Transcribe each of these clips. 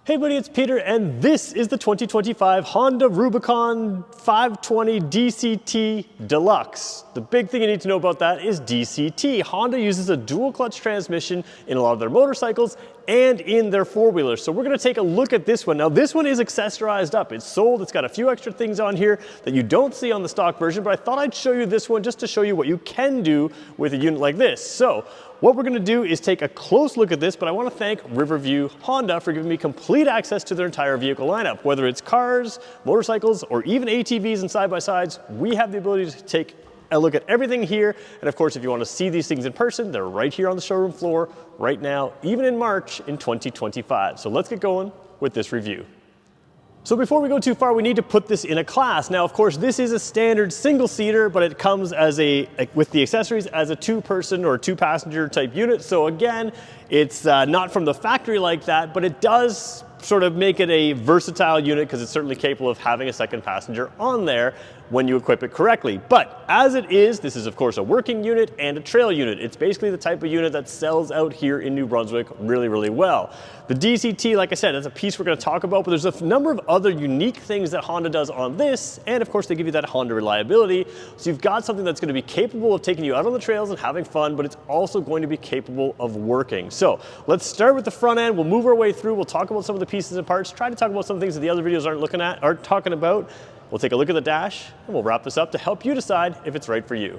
Hey buddy, it's Peter, and this is the 2025 Honda Rubicon 520 DCT Deluxe. The big thing you need to know about that is DCT. Honda uses a dual clutch transmission in a lot of their motorcycles and in their four-wheelers. So we're gonna take a look at this one. Now this one is accessorized up. It's sold, it's got a few extra things on here that you don't see on the stock version, but I thought I'd show you this one just to show you what you can do with a unit like this. So what we're gonna do is take a close look at this, but I wanna thank Riverview Honda for giving me complete access to their entire vehicle lineup. Whether it's cars, motorcycles, or even ATVs and side-by-sides, we have the ability to take a look at everything here. And of course, if you want to see these things in person, they're right here on the showroom floor right now, even in March in 2025. So let's get going with this review. So before we go too far, we need to put this in a class. Now, of course, this is a standard single-seater, but it comes as with the accessories as a two-person or two-passenger type unit. So again, it's not from the factory like that, but it does sort of make it a versatile unit because it's certainly capable of having a second passenger on there when you equip it correctly. But as it is, this is of course a working unit and a trail unit. It's basically the type of unit that sells out here in New Brunswick really, really well. The DCT, like I said, that's a piece we're going to talk about, but there's a number of other unique things that Honda does on this, and of course they give you that Honda reliability. So you've got something that's going to be capable of taking you out on the trails and having fun, but it's also going to be capable of working. So let's start with the front end. We'll move our way through. We'll talk about some of the pieces and parts, try to talk about some things that the other videos aren't talking about. We'll take a look at the dash, and we'll wrap this up to help you decide if it's right for you.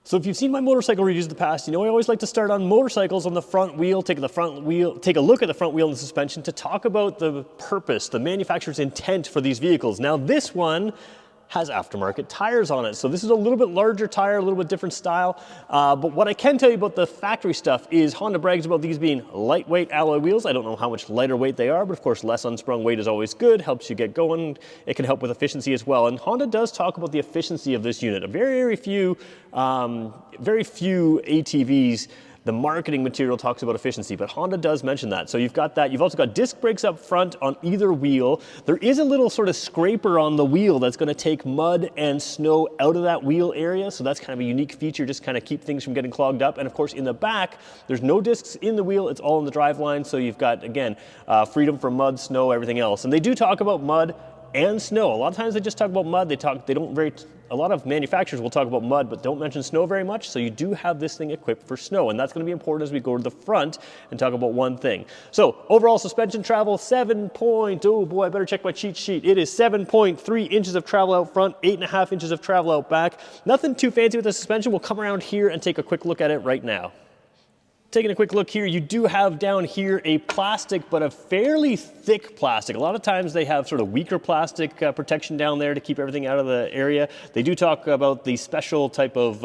So if you've seen my motorcycle reviews in the past, you know I always like to start on motorcycles on the front wheel, take a look at the front wheel and the suspension to talk about the purpose, the manufacturer's intent for these vehicles. Now this one has aftermarket tires on it. So this is a little bit larger tire, a little bit different style. But what I can tell you about the factory stuff is Honda brags about these being lightweight alloy wheels. I don't know how much lighter weight they are, but of course less unsprung weight is always good, helps you get going. It can help with efficiency as well. And Honda does talk about the efficiency of this unit. Very few ATVs, the marketing material talks about efficiency, but Honda does mention that. So you've got that. You've also got disc brakes up front on either wheel. There is a little sort of scraper on the wheel that's going to take mud and snow out of that wheel area. So that's kind of a unique feature, just kind of keep things from getting clogged up. And of course, in the back, there's no discs in the wheel. It's all in the drive line. So you've got, again, freedom from mud, snow, everything else. And they do talk about mud and snow. A lot of times they just talk about mud. A lot of manufacturers will talk about mud, but don't mention snow very much. So you do have this thing equipped for snow, and that's going to be important as we go to the front and talk about one thing. So overall suspension travel, oh boy, I better check my cheat sheet. It is 7.3 inches of travel out front, 8.5 inches of travel out back. Nothing too fancy with the suspension. We'll come around here and take a quick look at it right now. Taking a quick look here, you do have down here a plastic, but a fairly thick plastic. A lot of times they have sort of weaker plastic protection down there to keep everything out of the area. They do talk about the special type of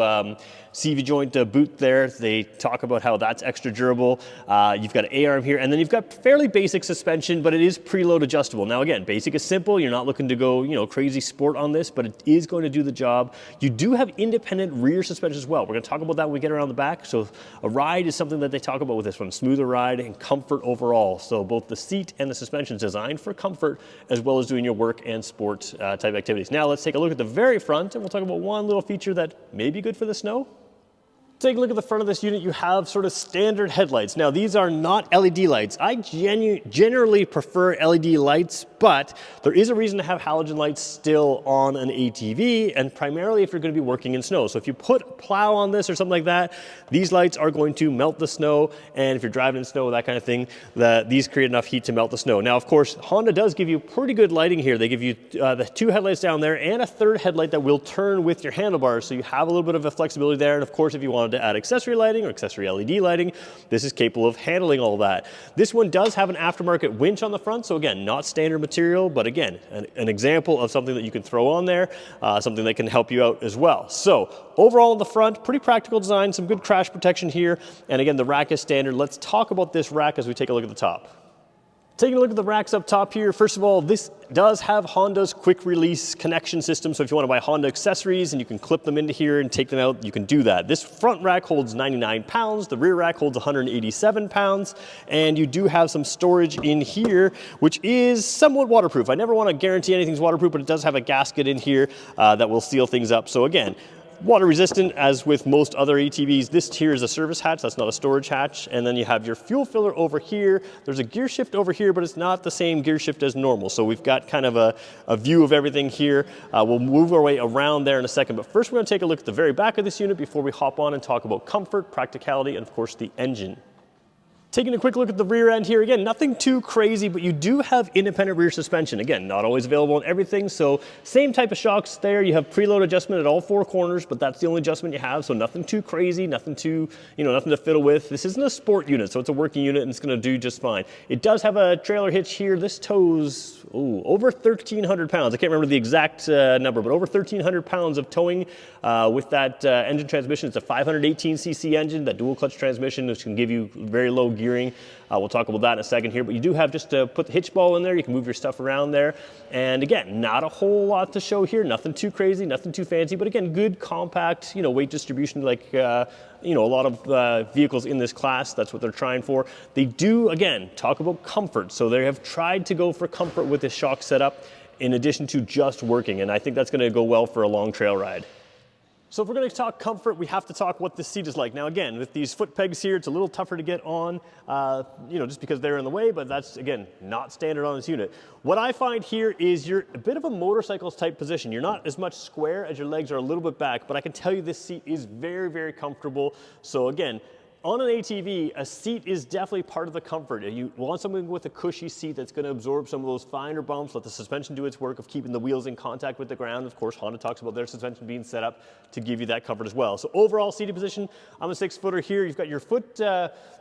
CV joint boot there. They talk about how that's extra durable. You've got an A-arm here, and then you've got fairly basic suspension, but it is preload adjustable. Now again, basic is simple. You're not looking to go, crazy sport on this, but it is going to do the job. You do have independent rear suspension as well. We're going to talk about that when we get around the back. So a ride is something that they talk about with this one, smoother ride and comfort overall. So both the seat and the suspension is designed for comfort as well as doing your work and sport type activities. Now let's take a look at the very front, and we'll talk about one little feature that may be good for the snow. Take a look at the front of this unit. You have sort of standard headlights. Now these are not LED lights. I generally prefer LED lights, but there is a reason to have halogen lights still on an ATV, and primarily if you're going to be working in snow. So if you put a plow on this or something like that, these lights are going to melt the snow, and if you're driving in snow, that kind of thing, these create enough heat to melt the snow. Now of course, Honda does give you pretty good lighting here. They give you the two headlights down there and a third headlight that will turn with your handlebars, so you have a little bit of a flexibility there. And of course, if you wanted to add accessory lighting or accessory LED lighting, this is capable of handling all that. This one does have an aftermarket winch on the front, so again, not standard material, but again, an example of something that you can throw on there, something that can help you out as well. So overall in the front, pretty practical design, some good crash protection here, and again, the rack is standard. Let's talk about this rack as we take a look at the top. Taking a look at the racks up top here, first of all, this does have Honda's quick release connection system. So if you want to buy Honda accessories and you can clip them into here and take them out, you can do that. This front rack holds 99 pounds. The rear rack holds 187 pounds. And you do have some storage in here, which is somewhat waterproof. I never want to guarantee anything's waterproof, but it does have a gasket in here that will seal things up. So again, Water resistant, as with most other ATVs. This here is a service hatch, that's not a storage hatch. And then you have your fuel filler over here. There's a gear shift over here, but it's not the same gear shift as normal. So we've got kind of a view of everything here. We'll move our way around there in a second. But first we're gonna take a look at the very back of this unit before we hop on and talk about comfort, practicality, and of course the engine. Taking a quick look at the rear end here, again, nothing too crazy, but you do have independent rear suspension. Again, not always available on everything, so same type of shocks there. You have preload adjustment at all four corners, but that's the only adjustment you have, so nothing too crazy, nothing too, nothing to fiddle with. This isn't a sport unit, so it's a working unit and it's gonna do just fine. It does have a trailer hitch here. This tows, over 1,300 pounds. I can't remember the exact number, but over 1,300 pounds of towing with that engine transmission. It's a 518cc engine, that dual clutch transmission, which can give you very low gearing. We'll talk about that in a second here, but you do have just to put the hitch ball in there. You can move your stuff around there. And again, not a whole lot to show here. Nothing too crazy, nothing too fancy, but again, good compact, weight distribution like, a lot of vehicles in this class. That's what they're trying for. They do, again, talk about comfort. So they have tried to go for comfort with this shock setup in addition to just working. And I think that's gonna go well for a long trail ride. So if we're going to talk comfort, we have to talk what this seat is like. Now again, with these foot pegs here, it's a little tougher to get on, just because they're in the way, but that's, again, not standard on this unit. What I find here is you're a bit of a motorcycle type position. You're not as much square as your legs are a little bit back, but I can tell you this seat is very, very comfortable. So again, on an ATV, a seat is definitely part of the comfort. You want something with a cushy seat that's going to absorb some of those finer bumps, let the suspension do its work of keeping the wheels in contact with the ground. Of course, Honda talks about their suspension being set up to give you that comfort as well. So overall seating position, I'm a 6-footer here. You've got your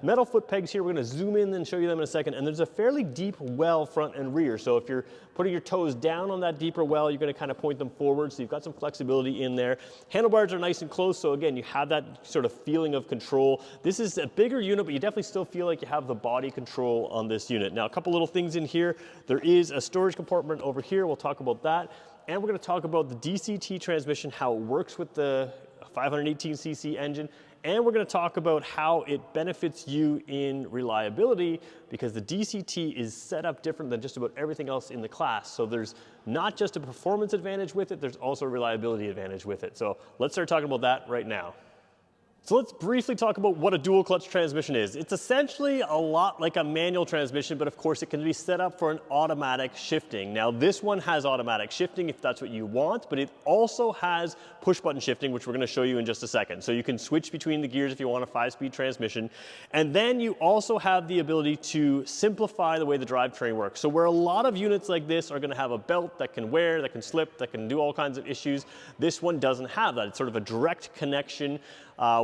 metal foot pegs here. We're going to zoom in and show you them in a second. And there's a fairly deep well front and rear. So if you're putting your toes down on that deeper well, you're going to kind of point them forward. So you've got some flexibility in there. Handlebars are nice and close. So again, you have that sort of feeling of control. This is a bigger unit, but you definitely still feel like you have the body control on this unit. Now, a couple little things in here. There is a storage compartment over here. We'll talk about that. And we're going to talk about the DCT transmission, how it works with the 518cc engine. And we're going to talk about how it benefits you in reliability, because the DCT is set up different than just about everything else in the class. So there's not just a performance advantage with it, there's also a reliability advantage with it. So let's start talking about that right now. So let's briefly talk about what a dual clutch transmission is. It's essentially a lot like a manual transmission, but of course it can be set up for an automatic shifting. Now this one has automatic shifting if that's what you want, but it also has push button shifting, which we're going to show you in just a second. So you can switch between the gears if you want a 5-speed transmission. And then you also have the ability to simplify the way the drivetrain works. So where a lot of units like this are going to have a belt that can wear, that can slip, that can do all kinds of issues, this one doesn't have that. It's sort of a direct connection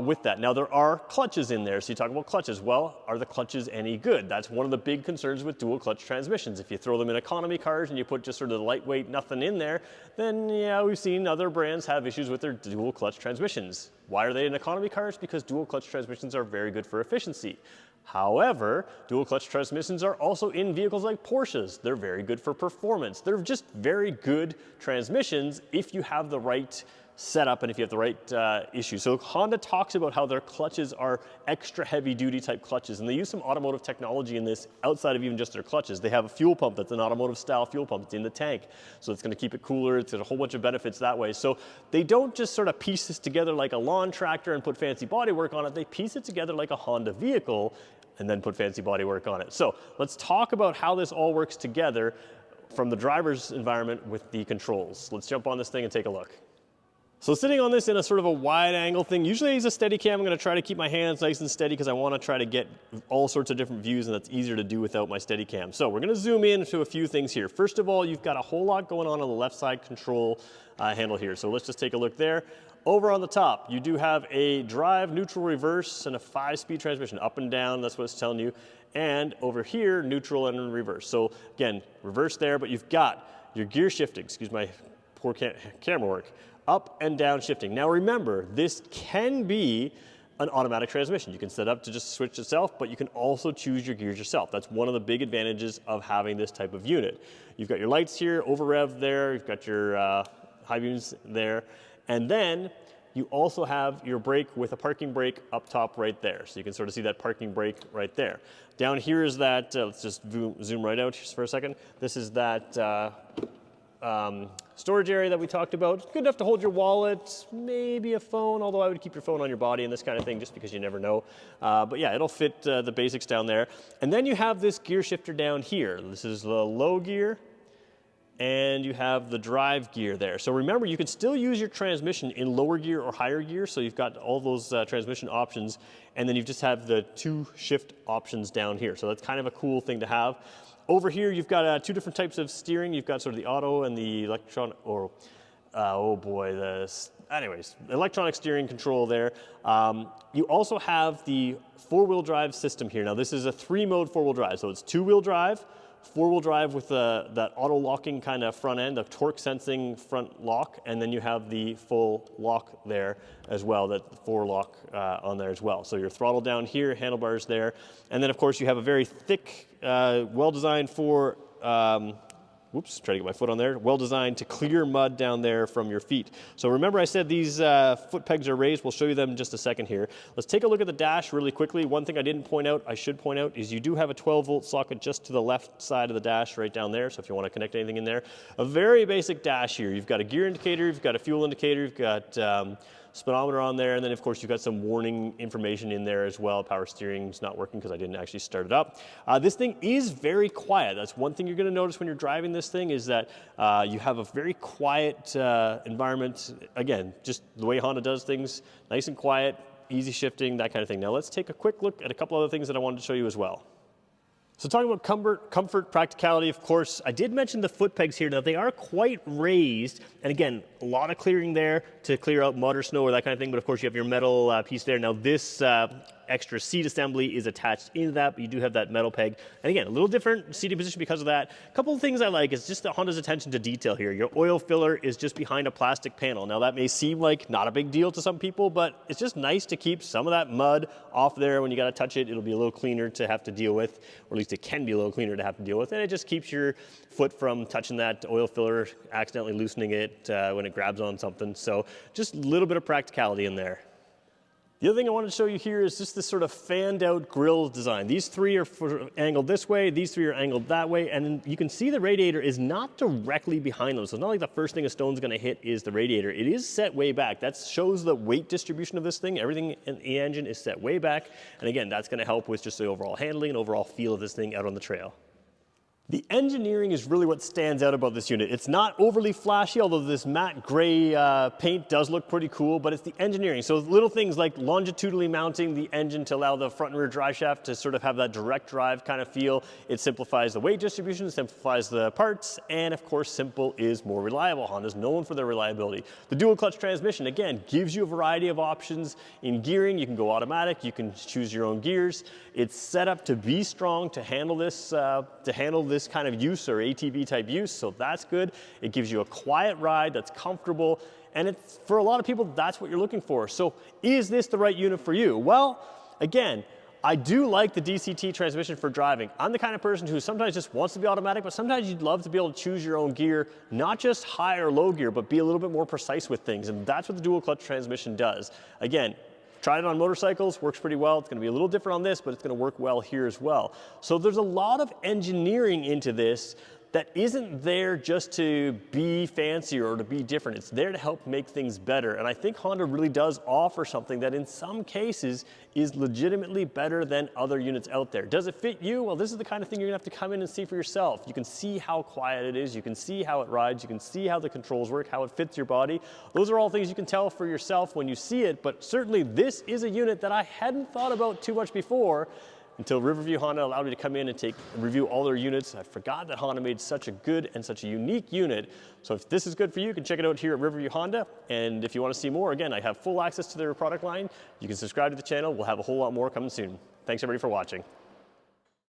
with that. Now there are clutches in there, so you talk about clutches. Well, are the clutches any good? That's one of the big concerns with dual clutch transmissions. If you throw them in economy cars and you put just sort of the lightweight nothing in there, then yeah, we've seen other brands have issues with their dual clutch transmissions. Why are they in economy cars? Because dual clutch transmissions are very good for efficiency. However, dual clutch transmissions are also in vehicles like Porsches. They're very good for performance. They're just very good transmissions if you have the right setup and if you have the right issues. So Honda talks about how their clutches are extra heavy duty type clutches, and they use some automotive technology in this outside of even just their clutches. They have a fuel pump that's an automotive style fuel pump. It's in the tank, so it's going to keep it cooler. It's got a whole bunch of benefits that way. So they don't just sort of piece this together like a lawn tractor and put fancy bodywork on it. They piece it together like a Honda vehicle and then put fancy bodywork on it. So let's talk about how this all works together from the driver's environment with the controls. Let's jump on this thing and take a look. So sitting on this in a sort of a wide angle thing, usually as a steady cam, I'm going to try to keep my hands nice and steady because I want to try to get all sorts of different views, and that's easier to do without my steady cam. So we're going to zoom in to a few things here. First of all, you've got a whole lot going on the left side control handle here. So let's just take a look there. Over on the top, you do have a drive, neutral, reverse, and a 5-speed transmission, up and down. That's what it's telling you. And over here, neutral and reverse. So again, reverse there, but you've got your gear shifting. Excuse my poor camera work. Up and down shifting. Now remember, this can be an automatic transmission. You can set up to just switch itself, but you can also choose your gears yourself. That's one of the big advantages of having this type of unit. You've got your lights here, over rev there, you've got your high beams there, and then you also have your brake with a parking brake up top right there. So you can sort of see that parking brake right there. Down here is that, let's just zoom right out for a second. This is that storage area that we talked about. Good enough to hold your wallet, maybe a phone, although I would keep your phone on your body and this kind of thing just because you never know. But yeah, it'll fit the basics down there. And then you have this gear shifter down here. This is the low gear, and you have the drive gear there. So remember, you can still use your transmission in lower gear or higher gear, so you've got all those transmission options, and then you just have the 2 shift options down here. So that's kind of a cool thing to have. Over here, you've got 2 different types of steering. You've got sort of the auto and the electronic, or oh boy, anyways, electronic steering control there. You also have the 4-wheel drive system here. Now this is a 3-mode 4-wheel drive, so it's 2-wheel drive, 4-wheel drive with that auto locking kind of front end, the torque sensing front lock, and then you have the full lock there as well, that 4-lock on there as well. So your throttle down here, handlebars there, and then of course you have a very thick, well designed for, whoops, try to get my foot on there, well designed to clear mud down there from your feet. So remember I said these foot pegs are raised. We'll show you them in just a second here. Let's take a look at the dash really quickly. One thing I didn't point out, I should point out, is you do have a 12-volt socket just to the left side of the dash right down there, so if you want to connect anything in there. A very basic dash here. You've got a gear indicator, you've got a fuel indicator, you've got speedometer on there, and then of course you've got some warning information in there as well. Power steering's not working because I didn't actually start it up. This thing is very quiet. That's one thing you're going to notice when you're driving this thing, is that you have a very quiet environment. Again, just the way Honda does things, nice and quiet, easy shifting, that kind of thing. Now let's take a quick look at a couple other things that I wanted to show you as well. So talking about comfort, practicality, of course, I did mention the foot pegs here. Now they are quite raised, and again, a lot of clearing there to clear out mud or snow or that kind of thing, but of course you have your metal piece there. Now this extra seat assembly is attached into that, but you do have that metal peg. And again, a little different seating position because of that. A couple of things I like is just the Honda's attention to detail here. Your oil filler is just behind a plastic panel. Now that may seem like not a big deal to some people, but it's just nice to keep some of that mud off there. When you gotta touch it, it'll be a little cleaner to have to deal with, or at least it can be a little cleaner to have to deal with. And it just keeps your foot from touching that oil filler, accidentally loosening it when it grabs on something. So just a little bit of practicality in there. The other thing I wanted to show you here is just this sort of fanned out grille design. These 3 are angled this way, these 3 are angled that way, and you can see the radiator is not directly behind them. So it's not like the first thing a stone's gonna hit is the radiator. It is set way back. That shows the weight distribution of this thing. Everything in the engine is set way back. And again, that's gonna help with just the overall handling and overall feel of this thing out on the trail. The engineering is really what stands out about this unit. It's not overly flashy, although this matte gray paint does look pretty cool, but it's the engineering. So little things like longitudinally mounting the engine to allow the front and rear drive shaft to sort of have that direct drive kind of feel. It simplifies the weight distribution, simplifies the parts, and of course, simple is more reliable. Honda's known for their reliability. The dual clutch transmission, again, gives you a variety of options in gearing. You can go automatic, you can choose your own gears. It's set up to be strong, to handle this kind of use, or ATV type use, so that's good. It gives you a quiet ride that's comfortable, and it's, for a lot of people, that's what you're looking for. So is this the right unit for you? Well, again, I do like the DCT transmission for driving. I'm the kind of person who sometimes just wants to be automatic, but sometimes you'd love to be able to choose your own gear, not just high or low gear, but be a little bit more precise with things, and that's what the dual clutch transmission does. Again, tried it on motorcycles, works pretty well. It's gonna be a little different on this, but it's gonna work well here as well. So there's a lot of engineering into this that isn't there just to be fancy or to be different. It's there to help make things better. And I think Honda really does offer something that in some cases is legitimately better than other units out there. Does it fit you? Well, this is the kind of thing you're gonna have to come in and see for yourself. You can see how quiet it is, you can see how it rides, you can see how the controls work, how it fits your body. Those are all things you can tell for yourself when you see it, but certainly this is a unit that I hadn't thought about too much before until Riverview Honda allowed me to come in and review all their units. I forgot that Honda made such a good and such a unique unit. So if this is good for you, you can check it out here at Riverview Honda. And if you want to see more, again, I have full access to their product line. You can subscribe to the channel. We'll have a whole lot more coming soon. Thanks everybody for watching.